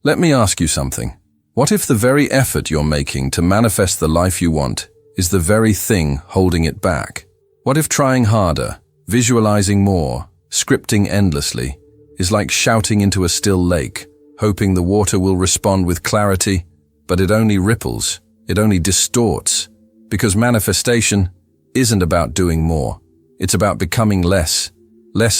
Let me ask you something. What if the very effort you're making to manifest the life you want is the very thing holding it back? What if trying harder, visualizing more, scripting endlessly, is like shouting into a still lake, hoping the water will respond with clarity, but it only ripples, it only distorts, because manifestation isn't about doing more. It's about becoming less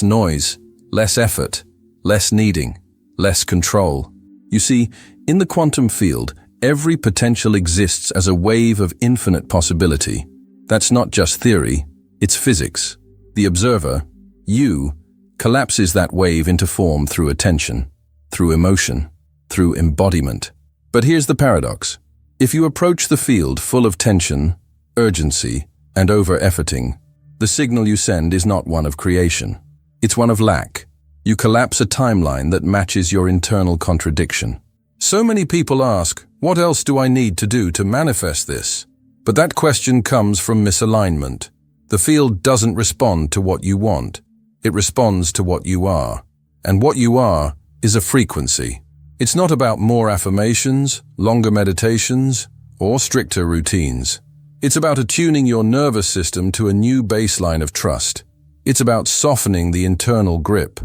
noise, less effort, less needing, less control. You see, in the quantum field, every potential exists as a wave of infinite possibility. That's not just theory, it's physics. The observer, you, collapses that wave into form through attention, through emotion, through embodiment. But here's the paradox. If you approach the field full of tension, urgency, and over-efforting, the signal you send is not one of creation. It's one of lack. You collapse a timeline that matches your internal contradiction. So many people ask, what else do I need to do to manifest this? But that question comes from misalignment. The field doesn't respond to what you want. It responds to what you are. And what you are is a frequency. It's not about more affirmations, longer meditations, or stricter routines. It's about attuning your nervous system to a new baseline of trust. It's about softening the internal grip,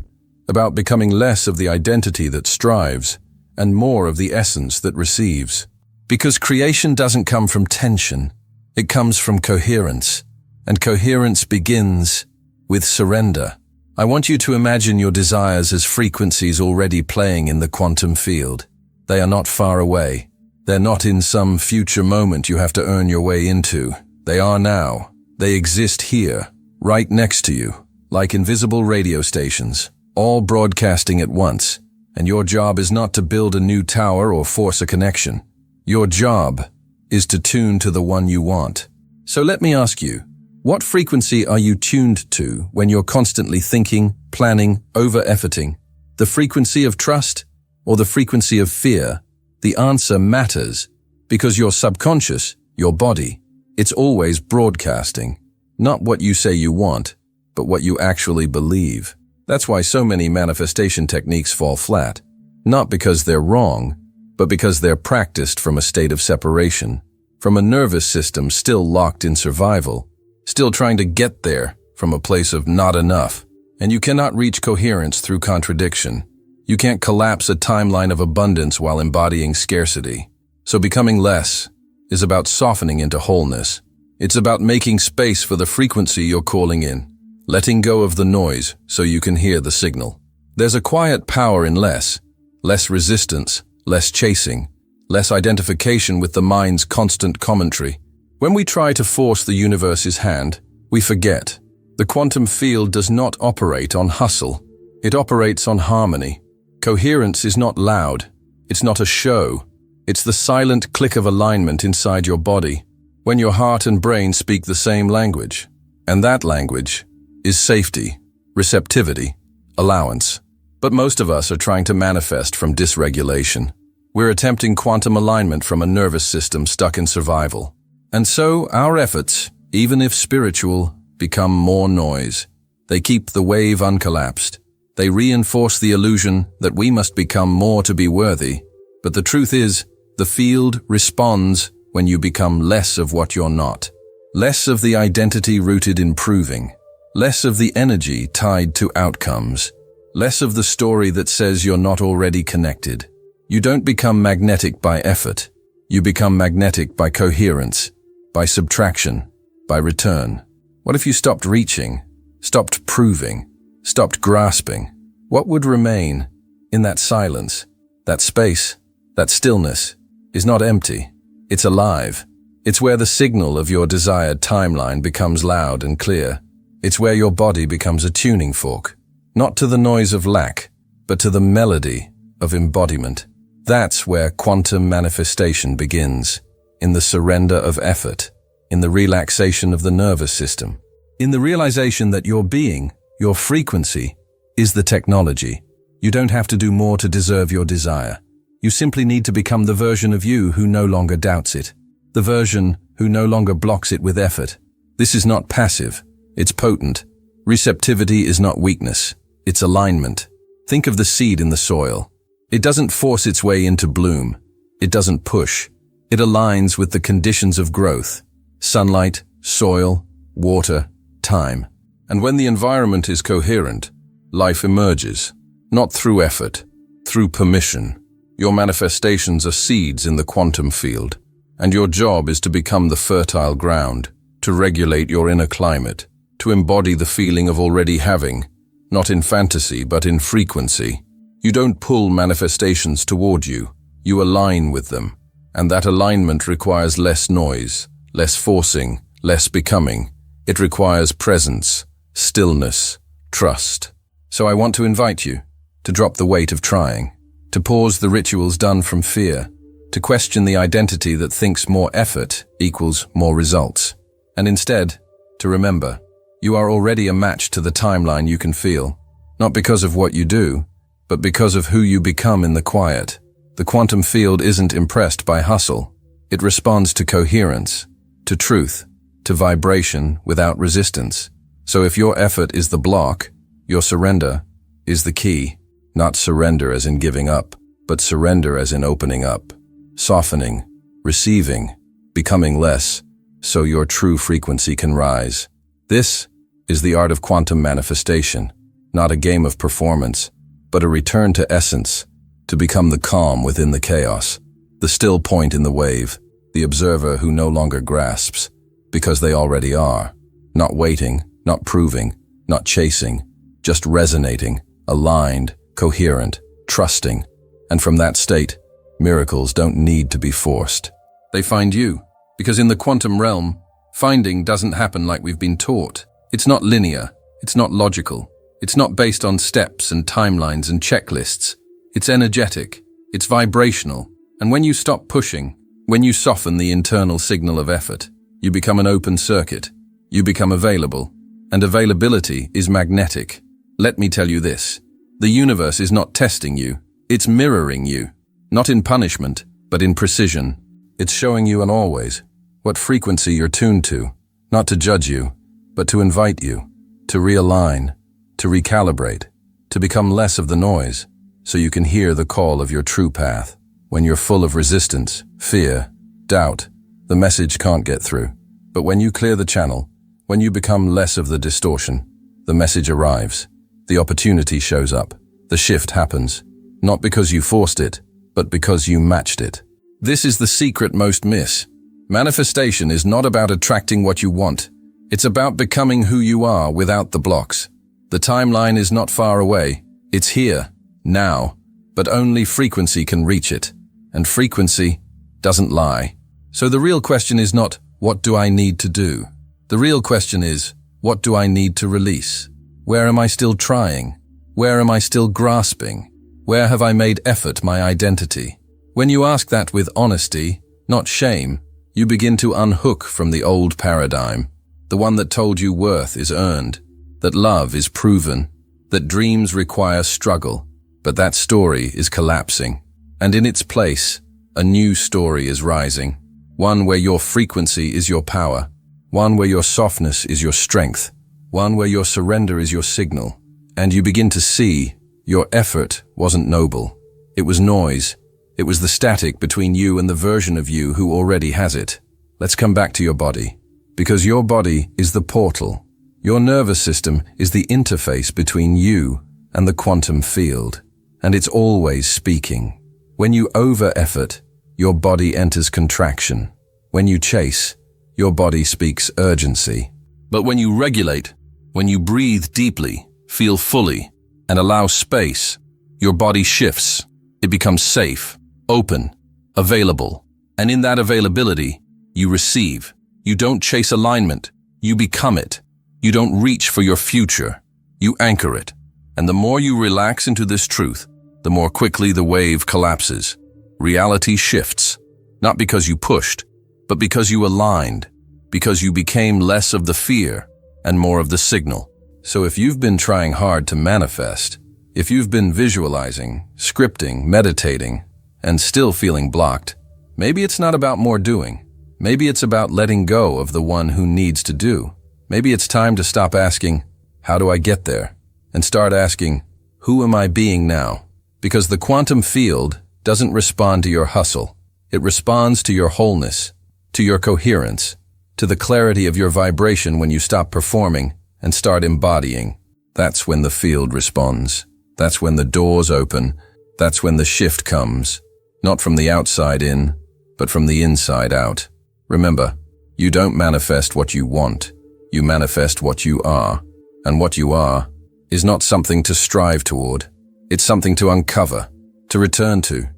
about becoming less of the identity that strives and more of the essence that receives. Because creation doesn't come from tension, it comes from coherence, and coherence begins with surrender. I want you to imagine your desires as frequencies already playing in the quantum field. They are not far away. They're not in some future moment you have to earn your way into. They are now. They exist here, right next to you, like invisible radio stations, all broadcasting at once. And your job is not to build a new tower or force a connection. Your job is to tune to the one you want. So let me ask you, what frequency are you tuned to when you're constantly thinking, planning, over-efforting? The frequency of trust or the frequency of fear? The answer matters because your subconscious, your body, it's always broadcasting. Not what you say you want, but what you actually believe. That's why so many manifestation techniques fall flat. Not because they're wrong, but because they're practiced from a state of separation, from a nervous system still locked in survival, still trying to get there from a place of not enough. And you cannot reach coherence through contradiction. You can't collapse a timeline of abundance while embodying scarcity. So becoming less is about softening into wholeness. It's about making space for the frequency you're calling in, letting go of the noise so you can hear the signal. There's a quiet power in less resistance, less chasing, less identification with the mind's constant commentary. When we try to force the universe's hand, we forget. The quantum field does not operate on hustle. It operates on harmony. Coherence is not loud. It's not a show. It's the silent click of alignment inside your body, when your heart and brain speak the same language. And that language is safety, receptivity, allowance. But most of us are trying to manifest from dysregulation. We're attempting quantum alignment from a nervous system stuck in survival. And so our efforts, even if spiritual, become more noise. They keep the wave uncollapsed. They reinforce the illusion that we must become more to be worthy. But the truth is, the field responds when you become less of what you're not. Less of the identity rooted in proving. Less of the energy tied to outcomes. Less of the story that says you're not already connected. You don't become magnetic by effort. You become magnetic by coherence, by subtraction, by return. What if you stopped reaching, stopped proving, stopped grasping? What would remain in that silence? That space, that stillness, is not empty. It's alive. It's where the signal of your desired timeline becomes loud and clear. It's where your body becomes a tuning fork, not to the noise of lack, but to the melody of embodiment. That's where quantum manifestation begins, in the surrender of effort, in the relaxation of the nervous system, in the realization that your being, your frequency, is the technology. You don't have to do more to deserve your desire. You simply need to become the version of you who no longer doubts it, the version who no longer blocks it with effort. This is not passive, it's potent. Receptivity is not weakness, it's alignment. Think of the seed in the soil. It doesn't force its way into bloom. It doesn't push. It aligns with the conditions of growth: sunlight, soil, water, time. And when the environment is coherent, life emerges, not through effort, through permission. Your manifestations are seeds in the quantum field, and your job is to become the fertile ground, to regulate your inner climate, to embody the feeling of already having, not in fantasy but in frequency. You don't pull manifestations toward you, you align with them, and that alignment requires less noise, less forcing, less becoming. It requires presence, stillness, trust. So I want to invite you to drop the weight of trying, to pause the rituals done from fear, to question the identity that thinks more effort equals more results, and instead, to remember, you are already a match to the timeline you can feel, not because of what you do, but because of who you become in the quiet. The quantum field isn't impressed by hustle. It responds to coherence, to truth, to vibration without resistance. So if your effort is the block, your surrender is the key. Not surrender as in giving up, but surrender as in opening up, softening, receiving, becoming less, so your true frequency can rise. This is the art of quantum manifestation, not a game of performance, but a return to essence, to become the calm within the chaos, the still point in the wave, the observer who no longer grasps, because they already are, not waiting, not proving, not chasing, just resonating, aligned, coherent, trusting. And from that state, miracles don't need to be forced. They find you, because in the quantum realm, finding doesn't happen like we've been taught. It's not linear, it's not logical, it's not based on steps and timelines and checklists. It's energetic, it's vibrational, and when you stop pushing, when you soften the internal signal of effort, you become an open circuit, you become available, and availability is magnetic. Let me tell you this, the universe is not testing you, it's mirroring you, not in punishment, but in precision. It's showing you and always what frequency you're tuned to, not to judge you, but to invite you, to realign, to recalibrate, to become less of the noise, so you can hear the call of your true path. When you're full of resistance, fear, doubt, the message can't get through. But when you clear the channel, when you become less of the distortion, the message arrives, the opportunity shows up, the shift happens, not because you forced it, but because you matched it. This is the secret most miss. Manifestation is not about attracting what you want. It's about becoming who you are without the blocks. The timeline is not far away. It's here, now, but only frequency can reach it. And frequency doesn't lie. So the real question is not, what do I need to do? The real question is, what do I need to release? Where am I still trying? Where am I still grasping? Where have I made effort my identity? When you ask that with honesty, not shame, you begin to unhook from the old paradigm, the one that told you worth is earned, that love is proven, that dreams require struggle, but that story is collapsing. And in its place, a new story is rising, one where your frequency is your power, one where your softness is your strength, one where your surrender is your signal. And you begin to see your effort wasn't noble. It was noise. It was the static between you and the version of you who already has it. Let's come back to your body, because your body is the portal. Your nervous system is the interface between you and the quantum field, and it's always speaking. When you over-effort, your body enters contraction. When you chase, your body speaks urgency. But when you regulate, when you breathe deeply, feel fully, and allow space, your body shifts. It becomes safe, open, available. And in that availability, you receive. You don't chase alignment, you become it. You don't reach for your future, you anchor it. And the more you relax into this truth, the more quickly the wave collapses. Reality shifts, not because you pushed, but because you aligned, because you became less of the fear and more of the signal. So if you've been trying hard to manifest, if you've been visualizing, scripting, meditating, and still feeling blocked, maybe it's not about more doing. Maybe it's about letting go of the one who needs to do. Maybe it's time to stop asking, how do I get there? And start asking, who am I being now? Because the quantum field doesn't respond to your hustle. It responds to your wholeness, to your coherence, to the clarity of your vibration when you stop performing and start embodying. That's when the field responds. That's when the doors open. That's when the shift comes. Not from the outside in, but from the inside out. Remember, you don't manifest what you want. You manifest what you are. And what you are is not something to strive toward. It's something to uncover, to return to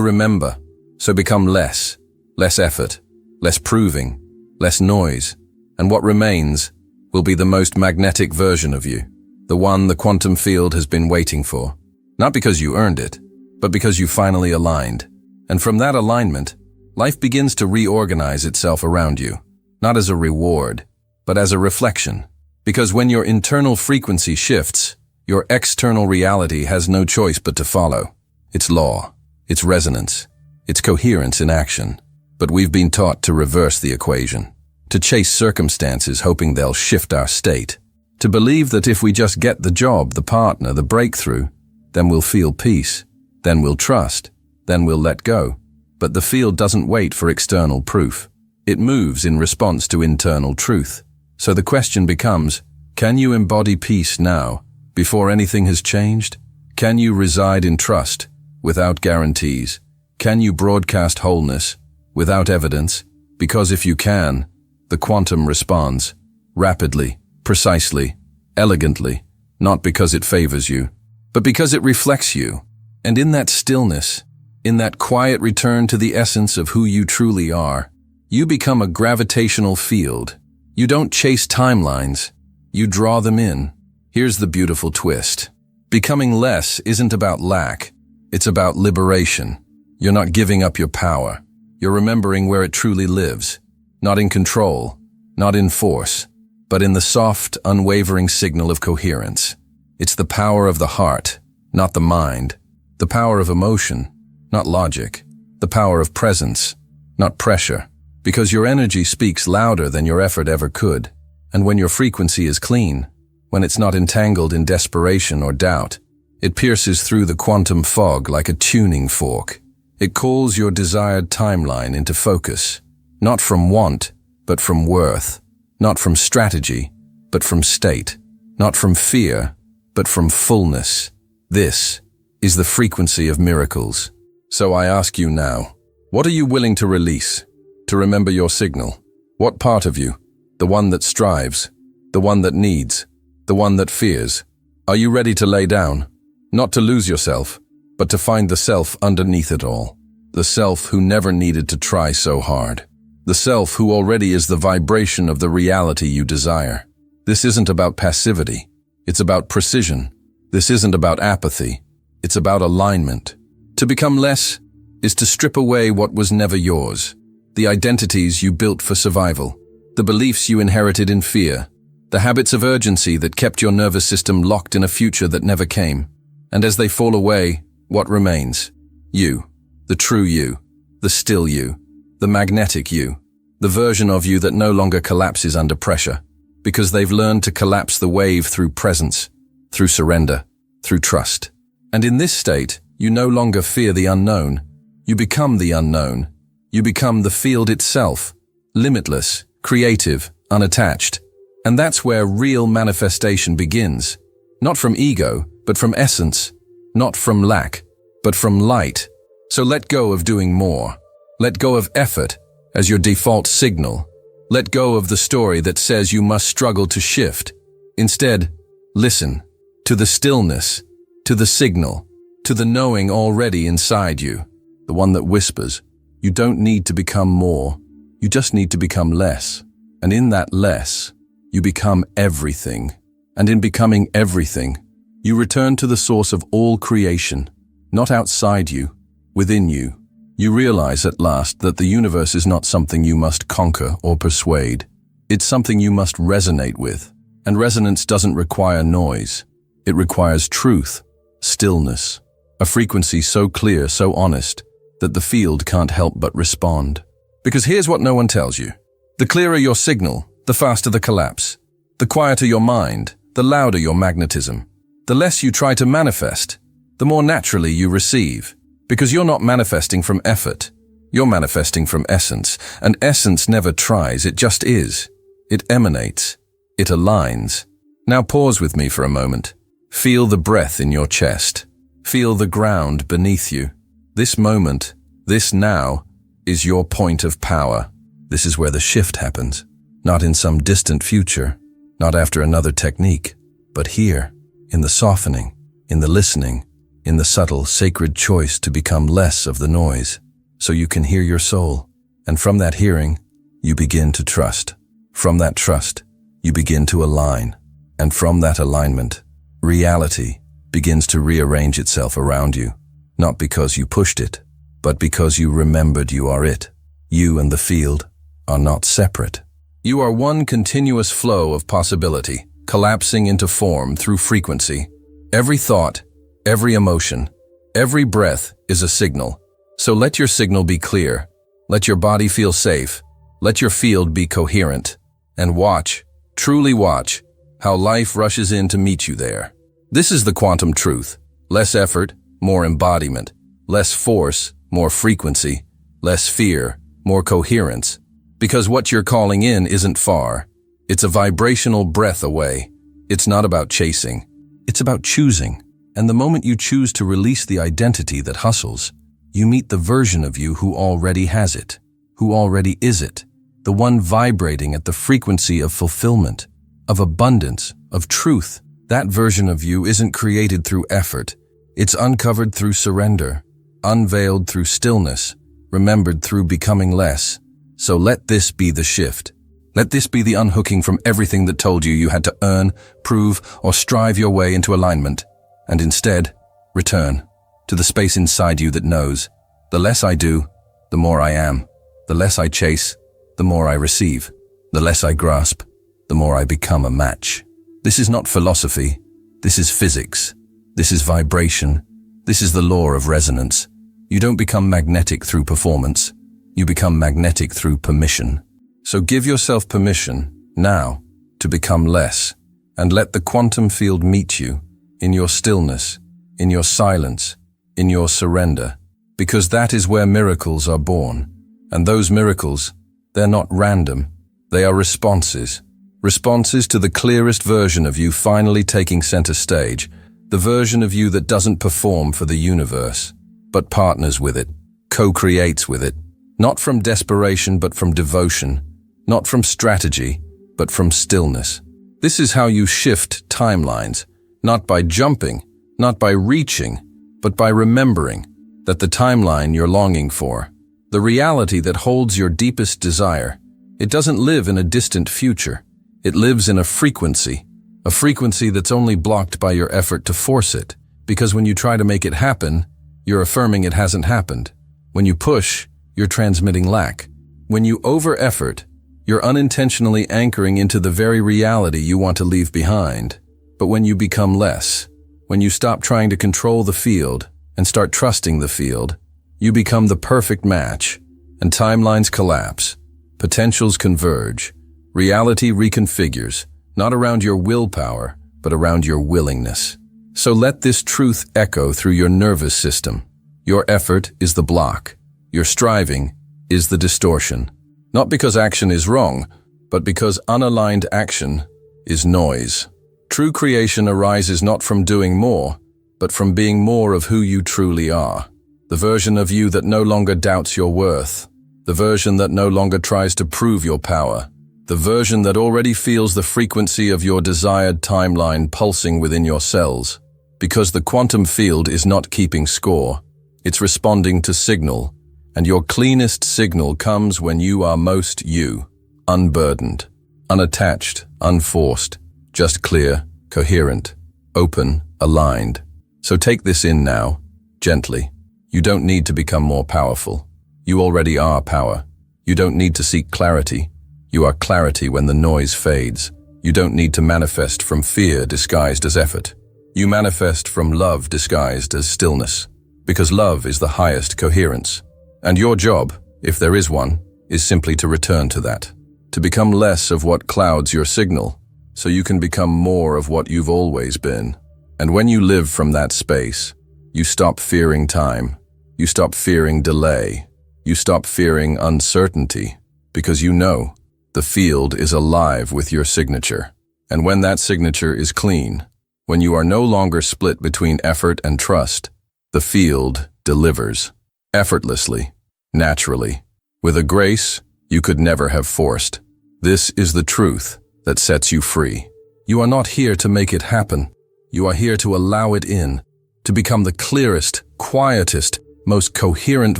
remember. So become less effort, less proving, less noise. And what remains will be the most magnetic version of you, the one the quantum field has been waiting for. Not because you earned it, but because you finally aligned. And from that alignment, life begins to reorganize itself around you, not as a reward, but as a reflection. Because when your internal frequency shifts, your external reality has no choice but to follow. Its law, its resonance, its coherence in action. But we've been taught to reverse the equation, to chase circumstances hoping they'll shift our state, to believe that if we just get the job, the partner, the breakthrough, then we'll feel peace, then we'll trust, then we'll let go. But the field doesn't wait for external proof. It moves in response to internal truth. So the question becomes, can you embody peace now, before anything has changed? Can you reside in trust, without guarantees? Can you broadcast wholeness, without evidence? Because if you can, the quantum responds, rapidly, precisely, elegantly, not because it favors you, but because it reflects you. And in that stillness, in that quiet return to the essence of who you truly are, you become a gravitational field. You don't chase timelines, you draw them in. Here's the beautiful twist. Becoming less isn't about lack, it's about liberation. You're not giving up your power. You're remembering where it truly lives, not in control, not in force, but in the soft, unwavering signal of coherence. It's the power of the heart, not the mind, the power of emotion, not logic, the power of presence, not pressure, because your energy speaks louder than your effort ever could. And when your frequency is clean, when it's not entangled in desperation or doubt, it pierces through the quantum fog like a tuning fork. It calls your desired timeline into focus, not from want, but from worth, not from strategy, but from state, not from fear, but from fullness. This is the frequency of miracles. So I ask you now, what are you willing to release, to remember your signal? What part of you, the one that strives, the one that needs, the one that fears, are you ready to lay down? Not to lose yourself, but to find the self underneath it all. The self who never needed to try so hard. The self who already is the vibration of the reality you desire. This isn't about passivity. It's about precision. This isn't about apathy. It's about alignment. To become less is to strip away what was never yours. The identities you built for survival. The beliefs you inherited in fear. The habits of urgency that kept your nervous system locked in a future that never came. And as they fall away, what remains? You. The true you. The still you. The magnetic you. The version of you that no longer collapses under pressure. Because they've learned to collapse the wave through presence, through surrender, through trust. And in this state, you no longer fear the unknown. You become the unknown. You become the field itself. Limitless, creative, unattached. And that's where real manifestation begins. Not from ego, but from essence. Not from lack, but from light. So let go of doing more. Let go of effort as your default signal. Let go of the story that says you must struggle to shift. Instead, listen to the stillness, to the signal, to the knowing already inside you, the one that whispers, you don't need to become more, you just need to become less. And in that less, you become everything. And in becoming everything, you return to the source of all creation, not outside you, within you. You realize at last that the universe is not something you must conquer or persuade. It's something you must resonate with. And resonance doesn't require noise. It requires truth, stillness, a frequency so clear, so honest, that the field can't help but respond. Because here's what no one tells you. The clearer your signal, the faster the collapse. The quieter your mind, the louder your magnetism. The less you try to manifest, the more naturally you receive. Because you're not manifesting from effort. You're manifesting from essence, and essence never tries, it just is. It emanates. It aligns. Now pause with me for a moment. Feel the breath in your chest. Feel the ground beneath you. This moment, this now, is your point of power. This is where the shift happens. Not in some distant future, not after another technique, but here, in the softening, in the listening, in the subtle, sacred choice to become less of the noise, so you can hear your soul. And from that hearing, you begin to trust. From that trust, you begin to align. And from that alignment, reality begins to rearrange itself around you, not because you pushed it, but because you remembered you are it. You and the field are not separate. You are one continuous flow of possibility, collapsing into form through frequency. Every thought, every emotion, every breath is a signal. So let your signal be clear. Let your body feel safe. Let your field be coherent. And watch, truly watch, how life rushes in to meet you there. This is the quantum truth. Less effort, more embodiment. Less force, more frequency. Less fear, more coherence. Because what you're calling in isn't far. It's a vibrational breath away. It's not about chasing. It's about choosing. And the moment you choose to release the identity that hustles, you meet the version of you who already has it, who already is it, the one vibrating at the frequency of fulfillment, of abundance, of truth. That version of you isn't created through effort. It's uncovered through surrender, unveiled through stillness, remembered through becoming less. So let this be the shift. Let this be the unhooking from everything that told you you had to earn, prove, or strive your way into alignment. And instead, return to the space inside you that knows, the less I do, the more I am. The less I chase, the more I receive. The less I grasp, the more I become a match. This is not philosophy. This is physics. This is vibration. This is the law of resonance. You don't become magnetic through performance. You become magnetic through permission. So give yourself permission, now, to become less, and let the quantum field meet you in your stillness, in your silence, in your surrender, because that is where miracles are born. And those miracles, they're not random. They are responses. Responses to the clearest version of you finally taking center stage, the version of you that doesn't perform for the universe, but partners with it, co-creates with it. Not from desperation, but from devotion. Not from strategy, but from stillness. This is how you shift timelines, not by jumping, not by reaching, but by remembering that the timeline you're longing for, the reality that holds your deepest desire, it doesn't live in a distant future. It lives in a frequency that's only blocked by your effort to force it, because when you try to make it happen, you're affirming it hasn't happened. When you push, you're transmitting lack. When you over-effort, you're unintentionally anchoring into the very reality you want to leave behind. But when you become less, when you stop trying to control the field and start trusting the field, you become the perfect match, and timelines collapse, potentials converge, reality reconfigures, not around your willpower, but around your willingness. So let this truth echo through your nervous system. Your effort is the block. Your striving is the distortion. Not because action is wrong, but because unaligned action is noise. True creation arises not from doing more, but from being more of who you truly are. The version of you that no longer doubts your worth. The version that no longer tries to prove your power. The version that already feels the frequency of your desired timeline pulsing within your cells. Because the quantum field is not keeping score. It's responding to signal. And your cleanest signal comes when you are most you, unburdened, unattached, unforced, just clear, coherent, open, aligned. So take this in now, gently. You don't need to become more powerful. You already are power. You don't need to seek clarity. You are clarity when the noise fades. You don't need to manifest from fear disguised as effort. You manifest from love disguised as stillness, because love is the highest coherence. And your job, if there is one, is simply to return to that, to become less of what clouds your signal, so you can become more of what you've always been. And when you live from that space, You stop fearing time. You stop fearing delay. You stop fearing uncertainty, because you know the field is alive with your signature. And when that signature is clean, when you are no longer split between effort and trust, the field delivers, effortlessly, naturally, with a grace you could never have forced. This is the truth that sets you free. You are not here to make it happen. You are here to allow it in, to become the clearest, quietest, most coherent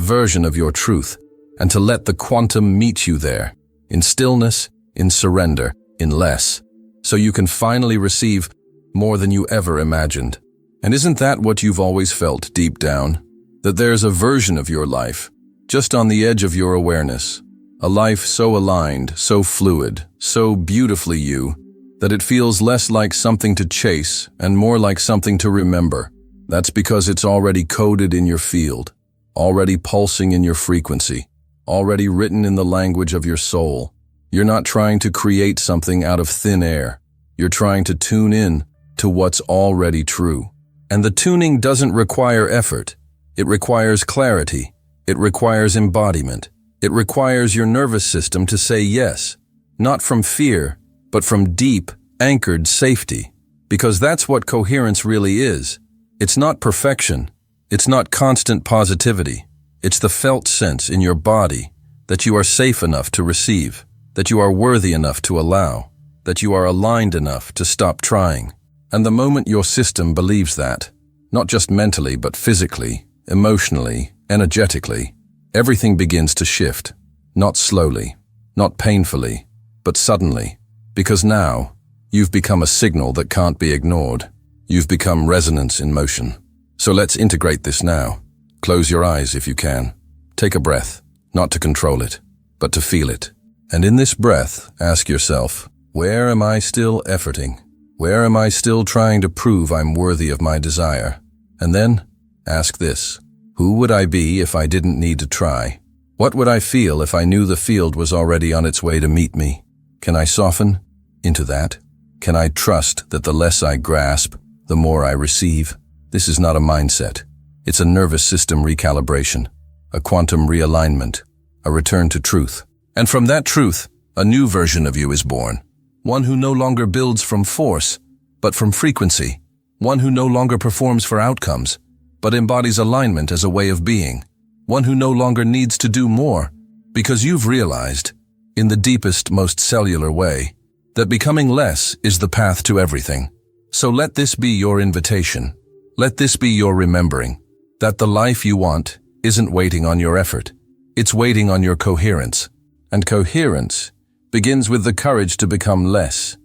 version of your truth, and to let the quantum meet you there, in stillness, in surrender, in less, so you can finally receive more than you ever imagined. And isn't that what you've always felt deep down? That there's a version of your life, just on the edge of your awareness, a life so aligned, so fluid, so beautifully you, that it feels less like something to chase and more like something to remember. That's because it's already coded in your field, already pulsing in your frequency, already written in the language of your soul. You're not trying to create something out of thin air. You're trying to tune in to what's already true. And the tuning doesn't require effort. It requires clarity. It requires embodiment. It requires your nervous system to say yes, not from fear, but from deep, anchored safety. Because that's what coherence really is. It's not perfection. It's not constant positivity. It's the felt sense in your body that you are safe enough to receive, that you are worthy enough to allow, that you are aligned enough to stop trying. And the moment your system believes that, not just mentally but physically, emotionally, energetically, everything begins to shift, not slowly, not painfully, but suddenly, because now you've become a signal that can't be ignored. You've become resonance in motion. So let's integrate this now. Close your eyes if you can. Take a breath, not to control it, but to feel it. And in this breath, ask yourself, where am I still efforting? Where am I still trying to prove I'm worthy of my desire? And then, ask this, who would I be if I didn't need to try? What would I feel if I knew the field was already on its way to meet me? Can I soften into that? Can I trust that the less I grasp, the more I receive? This is not a mindset. It's a nervous system recalibration, a quantum realignment, a return to truth. And from that truth, a new version of you is born. One who no longer builds from force, but from frequency. One who no longer performs for outcomes, but embodies alignment as a way of being. One who no longer needs to do more, because you've realized, in the deepest, most cellular way, that becoming less is the path to everything. So let this be your invitation. Let this be your remembering that the life you want isn't waiting on your effort. It's waiting on your coherence. And coherence begins with the courage to become less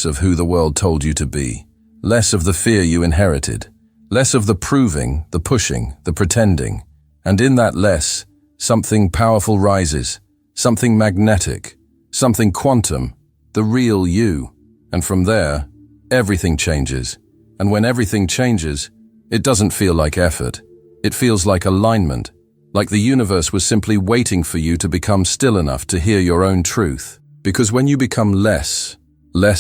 of who the world told you to be, less of the fear you inherited, less of the proving, the pushing, the pretending. And in that less, something powerful rises, something magnetic, something quantum, the real you. And from there, everything changes. And when everything changes, it doesn't feel like effort. It feels like alignment, like the universe was simply waiting for you to become still enough to hear your own truth. Because when you become less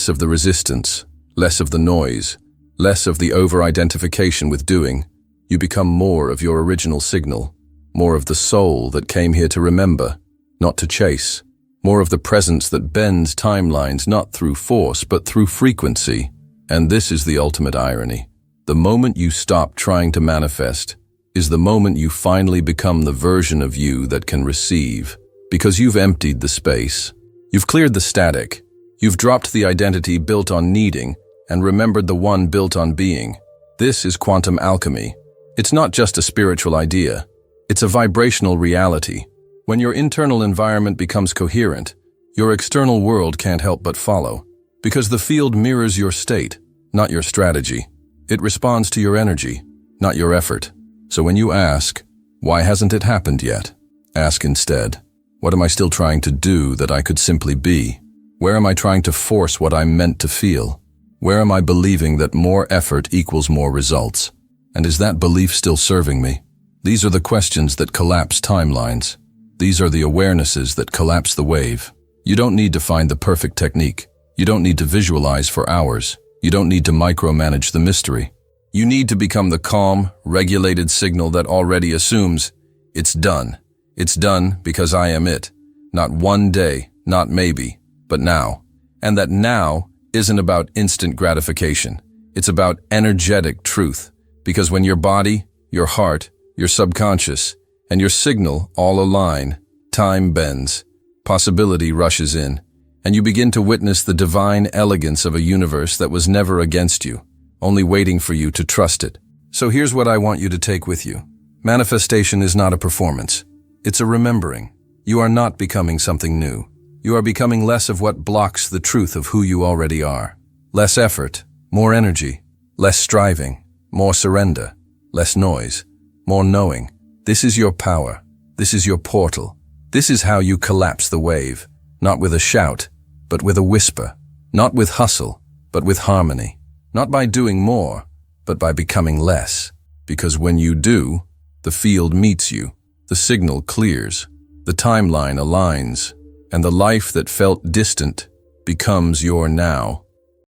of the resistance, less of the noise, less of the over-identification with doing, you become more of your original signal, more of the soul that came here to remember, not to chase, more of the presence that bends timelines not through force but through frequency. And this is the ultimate irony. The moment you stop trying to manifest is the moment you finally become the version of you that can receive, because you've emptied the space. You've cleared the static. You've dropped the identity built on needing and remembered the one built on being. This is quantum alchemy. It's not just a spiritual idea. It's a vibrational reality. When your internal environment becomes coherent, your external world can't help but follow, because the field mirrors your state, not your strategy. It responds to your energy, not your effort. So when you ask, why hasn't it happened yet? Ask instead, what am I still trying to do that I could simply be? Where am I trying to force what I'm meant to feel? Where am I believing that more effort equals more results? And is that belief still serving me? These are the questions that collapse timelines. These are the awarenesses that collapse the wave. You don't need to find the perfect technique. You don't need to visualize for hours. You don't need to micromanage the mystery. You need to become the calm, regulated signal that already assumes, it's done. It's done because I am it. Not one day, not maybe, but now. And that now isn't about instant gratification. It's about energetic truth. Because when your body, your heart, your subconscious, and your signal all align, time bends, possibility rushes in, and you begin to witness the divine elegance of a universe that was never against you, only waiting for you to trust it. So here's what I want you to take with you. Manifestation is not a performance. It's a remembering. You are not becoming something new. You are becoming less of what blocks the truth of who you already are. Less effort, more energy. Less striving, more surrender. Less noise, more knowing. This is your power. This is your portal. This is how you collapse the wave. Not with a shout, but with a whisper. Not with hustle, but with harmony. Not by doing more, but by becoming less. Because when you do, the field meets you, the signal clears, the timeline aligns, and the life that felt distant becomes your now.